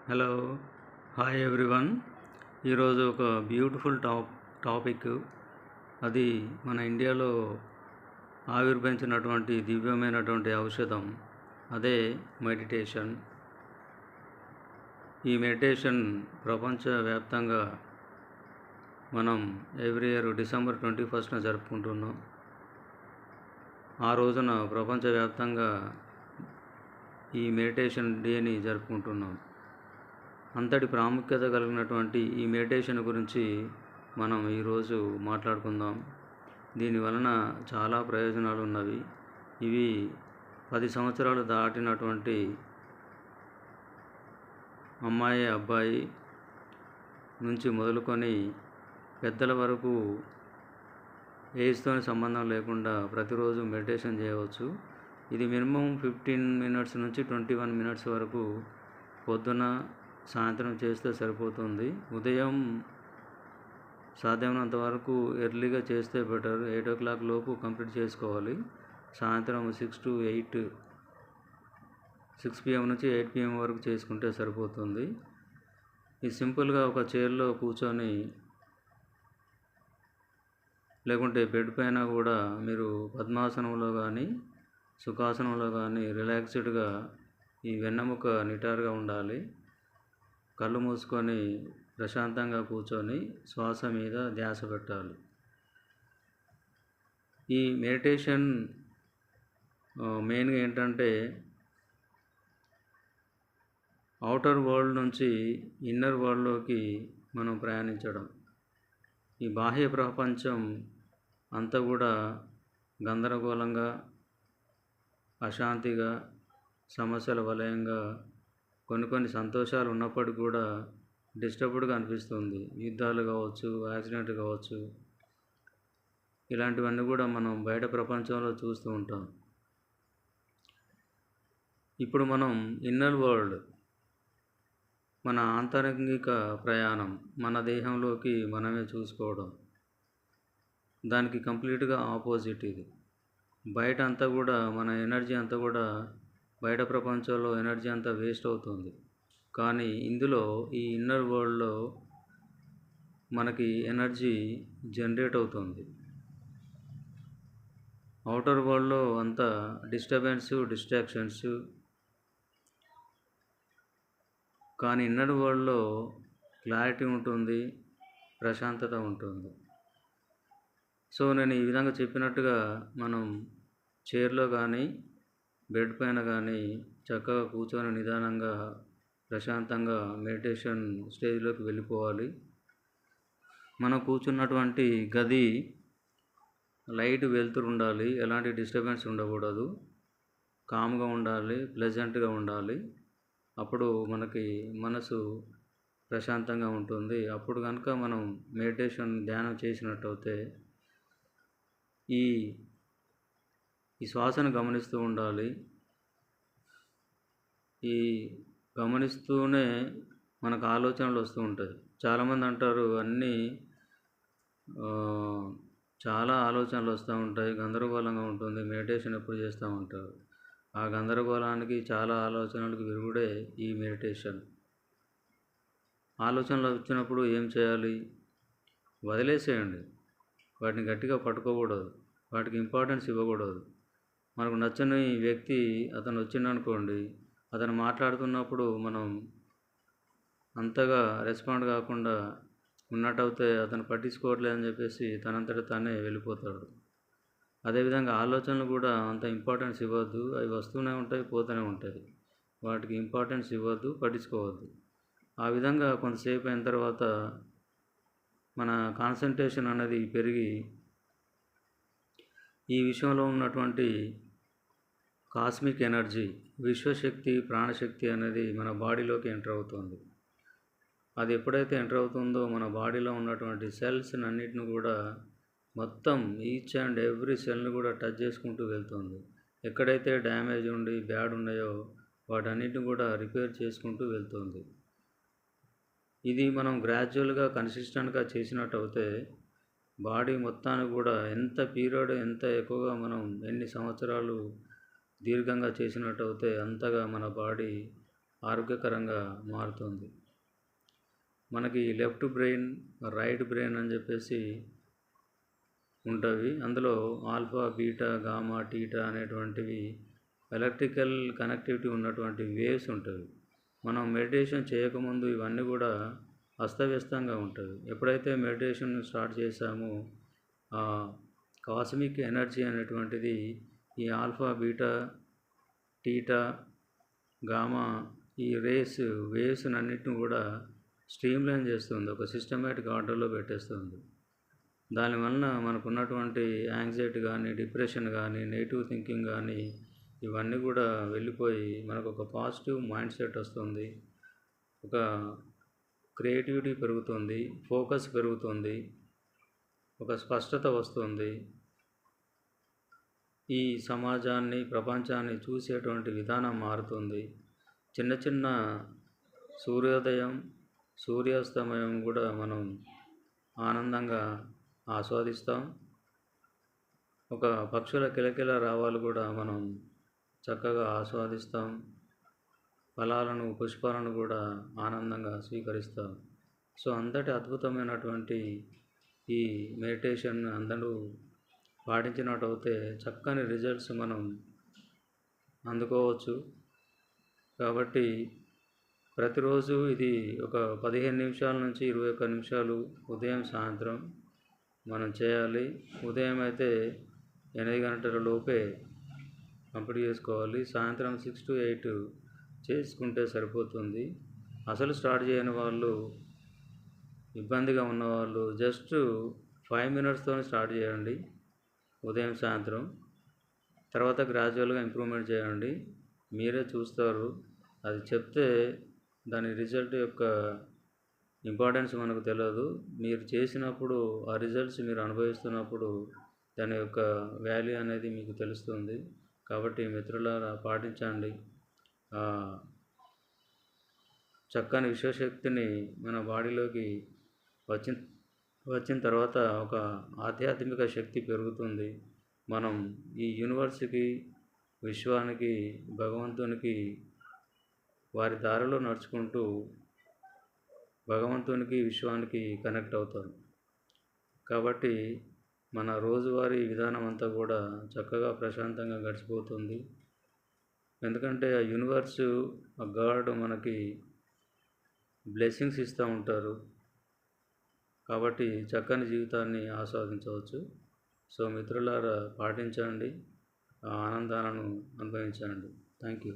Hello hi everyone. ఈరోజు ఒక beautiful topic. అది మన ఇండియాలో ఆవిర్భవించినటువంటి దివ్యమైనటువంటి ఔషధం, అదే మెడిటేషన్. ఈ మెడిటేషన్ ప్రపంచవ్యాప్తంగా మనం ఎవ్రీ ఇయర్ December 21st జరుపుకుంటున్నాం. ఆ రోజున ప్రపంచవ్యాప్తంగా ఈ మెడిటేషన్ డేని జరుపుకుంటున్నాం. అంతటి ప్రాముఖ్యత కలిగినటువంటి ఈ మెడిటేషన్ గురించి మనం ఈరోజు మాట్లాడుకుందాం. దీని వలన చాలా ప్రయోజనాలు ఉన్నవి. ఇవి 10 సంవత్సరాలు దాటినటువంటి అమ్మాయి అబ్బాయి నుంచి మొదలుకొని పెద్దల వరకు ఏజ్తో సంబంధం లేకుండా ప్రతిరోజు మెడిటేషన్ చేయవచ్చు. ఇది మినిమం 15 minutes నుంచి 21 minutes వరకు పొద్దున సాయంత్రం చేస్తే సరిపోతుంది. ఉదయం సాధ్యమైనంత వరకు ఎర్లీగా చేస్తే బెటర్. 8 o'clock లోపు కంప్లీట్ చేసుకోవాలి. సాయంత్రం 6 PM నుంచి 8 PM వరకు చేసుకుంటే సరిపోతుంది. ఇది సింపుల్గా ఒక చైర్లో కూర్చొని, లేకుంటే బెడ్ పైన కూడా మీరు పద్మాసనంలో కానీ సుఖాసనంలో కానీ రిలాక్స్డ్గా ఈ వెన్నెముక నిటారుగా ఉండాలి. కళ్ళు మూసుకొని ప్రశాంతంగా కూర్చొని శ్వాస మీద ధ్యాస పెట్టాలి. ఈ మెడిటేషన్ మెయిన్గా ఏంటంటే అవుటర్ వరల్డ్ నుంచి ఇన్నర్ వరల్డ్లోకి మనం ప్రయాణించడం. ఈ బాహ్య ప్రపంచం అంతా కూడా గందరగోళంగా, అశాంతిగా, సమస్యల వలయంగా, కొన్ని సంతోషాలు ఉన్నప్పటికీ కూడా డిస్టర్బ్డ్గా అనిపిస్తుంది. యుద్ధాలు కావచ్చు, యాక్సిడెంట్ కావచ్చు, ఇలాంటివన్నీ కూడా మనం బయట ప్రపంచంలో చూస్తూ ఉంటాం. ఇప్పుడు మనం ఇన్నర్ వరల్డ్, మన ఆంతరంగిక ప్రయాణం, మన దేహంలోకి మనమే చూసుకోవడం, దానికి కంప్లీట్గా ఆపోజిట్ ఇది. బయట అంతా కూడా మన ఎనర్జీ అంతా కూడా బయట ప్రపంచంలో ఎనర్జీ అంతా వేస్ట్ అవుతుంది. కానీ ఇందులో ఈ ఇన్నర్ వరల్డ్లో మనకి ఎనర్జీ జనరేట్ అవుతుంది. అవుటర్ వరల్డ్లో అంతా డిస్ట్రాక్షన్స్, కానీ ఇన్నర్ వరల్డ్లో క్లారిటీ ఉంటుంది, ప్రశాంతత ఉంటుంది. సో నేను ఈ విధంగా చెప్పినట్టుగా మనం చైర్లో కానీ బెడ్ పైన కానీ చక్కగా కూర్చొని నిదానంగా ప్రశాంతంగా మెడిటేషన్ స్టేజ్లోకి వెళ్ళిపోవాలి. మనం కూర్చున్నటువంటి గది లైట్ వెలుతురు ఉండాలి, ఎలాంటి డిస్టర్బెన్స్ ఉండకూడదు, కామ్గా ఉండాలి, ప్లెజెంట్గా ఉండాలి. అప్పుడు మనకి మనసు ప్రశాంతంగా ఉంటుంది. అప్పుడు కనుక మనం మెడిటేషన్ ధ్యానం చేసినట్టయితే ఈ శ్వాసను గమనిస్తూ ఉండాలి. ఈ గమనిస్తూనే మనకు ఆలోచనలు వస్తూ ఉంటాయి. చాలామంది అంటారు చాలా ఆలోచనలు వస్తూ ఉంటాయి, గందరగోళంగా ఉంటుంది, మెడిటేషన్ ఎప్పుడు చేస్తామంటారు. ఆ గందరగోళానికి, చాలా ఆలోచనలకు విరుగుడే ఈ మెడిటేషన్. ఆలోచనలు వచ్చినప్పుడు ఏం చేయాలి? వదిలేసేయండి. వాటిని గట్టిగా పట్టుకోకూడదు, వాటికి ఇంపార్టెన్స్ ఇవ్వకూడదు. మనకు నచ్చని వ్యక్తి అతను వచ్చిందనుకోండి, అతను మాట్లాడుతున్నప్పుడు మనం అంతగా రెస్పాండ్ కాకుండా ఉన్నట్టయితే అతను పట్టించుకోవట్లేదని చెప్పేసి తనంతట తానే వెళ్ళిపోతాడు. అదేవిధంగా ఆలోచనలు కూడా అంత ఇంపార్టెన్స్ ఇవ్వద్దు. అవి వస్తూనే ఉంటాయి, పోతూనే ఉంటాయి. వాటికి ఇంపార్టెన్స్ ఇవ్వద్దు, పట్టించుకోవద్దు. ఆ విధంగా కొంతసేపు అయిన తర్వాత మన కాన్సంట్రేషన్ అనేది పెరిగి ఈ విషయంలో ఉన్నటువంటి కాస్మిక్ ఎనర్జీ, విశ్వశక్తి, ప్రాణశక్తి అనేది మన బాడీలోకి ఎంటర్ అవుతుంది. అది ఎప్పుడైతే ఎంటర్ అవుతుందో మన బాడీలో ఉన్నటువంటి సెల్స్ అన్నిటిని కూడా మొత్తం ఈచ్ అండ్ ఎవ్రీ సెల్ని కూడా టచ్ చేసుకుంటూ వెళ్తుంది. ఎక్కడైతే డ్యామేజ్ ఉండి బ్యాడ్ ఉన్నాయో వాటన్నిటిని కూడా రిపేర్ చేసుకుంటూ వెళ్తుంది. ఇది మనం గ్రాడ్యువల్గా కన్సిస్టెంట్గా చేసినట్టయితే బాడీ మొత్తాన్ని కూడా ఎంత ఎక్కువగా మనం ఎన్ని సంవత్సరాలు దీర్ఘంగా చేసినట్టయితే అంతగా మన బాడీ ఆరోగ్యకరంగా మారుతుంది. మనకి లెఫ్ట్ బ్రెయిన్, రైట్ బ్రెయిన్ అని చెప్పేసి ఉంటవి. అందులో ఆల్ఫా, బీటా, గామా, టీటా అనేటువంటివి ఎలక్ట్రికల్ కనెక్టివిటీ ఉన్నటువంటి వేవ్స్ ఉంటవి. మనం మెడిటేషన్ చేయకముందు ఇవన్నీ కూడా అస్తవ్యస్తంగా ఉంటుంది. ఎప్పుడైతే మెడిటేషన్ స్టార్ట్ చేసామో కాస్మిక్ ఎనర్జీ అనేటువంటిది ఈ ఆల్ఫా, బీటా, టీటా, గామా ఈ వేవ్స్ అన్నిటిని కూడా స్ట్రీమ్లైన్ చేస్తుంది, ఒక సిస్టమేటిక్ ఆర్డర్లో పెట్టేస్తుంది. దానివలన మనకు ఉన్నటువంటి యాంగ్జైటీ కానీ, డిప్రెషన్ కానీ, నెగిటివ్ థింకింగ్ కానీ ఇవన్నీ కూడా వెళ్ళిపోయి మనకు ఒక పాజిటివ్ మైండ్ సెట్ వస్తుంది, ఒక క్రియేటివిటీ పెరుగుతుంది, ఫోకస్ పెరుగుతుంది, ఒక స్పష్టత వస్తుంది. ఈ సమాజాన్ని, ప్రపంచాన్ని చూసేటువంటి విధానం మారుతుంది. చిన్న చిన్న సూర్యోదయం, సూర్యాస్తమయం కూడా మనం ఆనందంగా ఆస్వాదిస్తాం. ఒక పక్షుల కిలకిల రావాలు కూడా మనం చక్కగా ఆస్వాదిస్తాం. ఫలాలను, పుష్పాలను కూడా ఆనందంగా స్వీకరిస్తాం. సో అంతటి అద్భుతమైనటువంటి ఈ మెడిటేషన్ అందరూ పాటించినట్టయితే చక్కని రిజల్ట్స్ మనం అందుకోవచ్చు. కాబట్టి ప్రతిరోజు ఇది ఒక 15 నిమిషాల నుంచి 21 నిమిషాలు ఉదయం, సాయంత్రం మనం చేయాలి. ఉదయం అయితే 8 గంటల లోపే కంప్లీట్ చేసుకోవాలి. సాయంత్రం 6 to 8 చేసుకుంటే సరిపోతుంది. అసలు స్టార్ట్ చేయని వాళ్ళు, ఇబ్బందిగా ఉన్నవాళ్ళు జస్ట్ 5 minutesతో స్టార్ట్ చేయండి ఉదయం, సాయంత్రం. తర్వాత గ్రాడ్యువల్గా ఇంప్రూవ్మెంట్ చేయండి. మీరే చూస్తారు. అది చెప్తే దాని రిజల్ట్ యొక్క ఇంపార్టెన్స్ మనకు తెలియదు. మీరు చేసినప్పుడు ఆ రిజల్ట్స్ మీరు అనుభవిస్తున్నప్పుడు దాని యొక్క వాల్యూ అనేది మీకు తెలుస్తుంది. కాబట్టి మిత్రులారా పాటించండి. చక్కని విశ్వశక్తిని మన బాడీలోకి వచ్చిన తర్వాత ఒక ఆధ్యాత్మిక శక్తి పెరుగుతుంది. మనం ఈ యూనివర్స్కి, విశ్వానికి, భగవంతునికి వారి దారిలో నడుచుకుంటూ భగవంతునికి, విశ్వానికి కనెక్ట్ అవుతాం. కాబట్టి మన రోజువారీ విధానం అంతా కూడా చక్కగా ప్రశాంతంగా గడిచిపోతుంది. ఎందుకంటే ఆ యూనివర్సు, ఆ గాడ్ మనకి బ్లెస్సింగ్స్ ఇస్తూ ఉంటారు. కాబట్టి చక్కని జీవితాన్ని ఆస్వాదించవచ్చు. సో మిత్రులారా పాటించండి, ఆ ఆనందాలను అనుభవించండి. Thank you.